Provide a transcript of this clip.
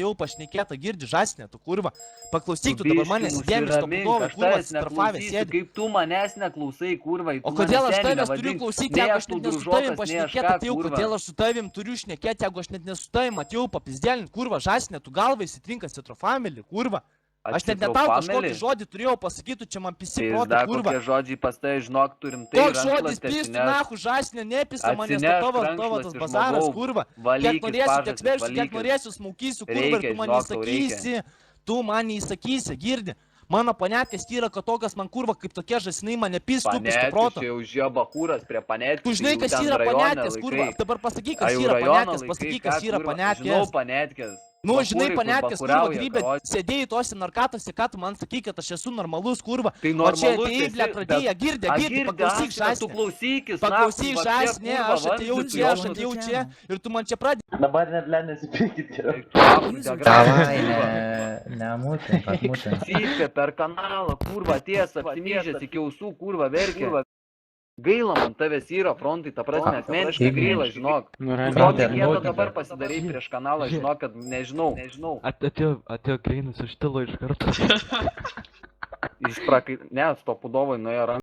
jau pašnekėta, girdi žasnė, tu kurva. Paklausyk, tu dabar manęs dėmesio stopudovai, kurva, strafavė sėdi. Kaip tu manęs neklausai, kurva. O kodėl aš tavęs turiu klausyti, jeigu aš net nesu tavim pašnekėti, atėjau, kodėl aš su tavim turiu šnekėti, jeigu aš net nesu tavim, atėjau papizdėlint, kurva, žasnė, tu galvai įsitrinka citrofamily, kurva. Aš net netau kažkokį žodį turėjau pasakyti, čia man pisi protą, kurva. Kokie žodžiai pas tai, žinok, turim tai. Koks žodis pistų, nahu, žasnė, nepisa manęs, tavo tas bazaras, kurva. Kiek norėsiu, tiek versiu, kiek norėsiu, smaukysiu, kurva, ir tu man įsakysi. Tu man įsakysi, girdi. Mano panetkės yra, kad tokias man kurva, kaip tokie žasinai mane pistų, pistų proto. Panetkės jau žieba kūras prie panetkės. Tu žinai, kas yra panetkės, kurva. Dabar pasakyk, kas yra panetkės, pasakyk, kas yra panetkės. Žinau panetkės. Nu, žinai, panetkės, kurva, grybė, sėdėjai tose narkatose, ką tu man sakai, kad aš esu normalus, kurva. Tai normalus esi, pradėję, girdi, paklausyk žasnė. Paklausyk žasnė, aš atėjau čia ir tu man čia pradėjai. Dabar net nesipykit geriau. Davai, nemūtin, atmūtin. Cypė per kanalą, kurva, tiesa, apsimyžęs iki ausų, kurva, verkia. Gaila man tavęs yra frontai, ta prasme, asmeniškai gaila, žinok. Kokį kietą dabar pasidarai prieš kanalą, žinok, kad nežinau. Atėjo Kreinas iš tilo iš karto. Ne, stopudovai nuėjo ranką.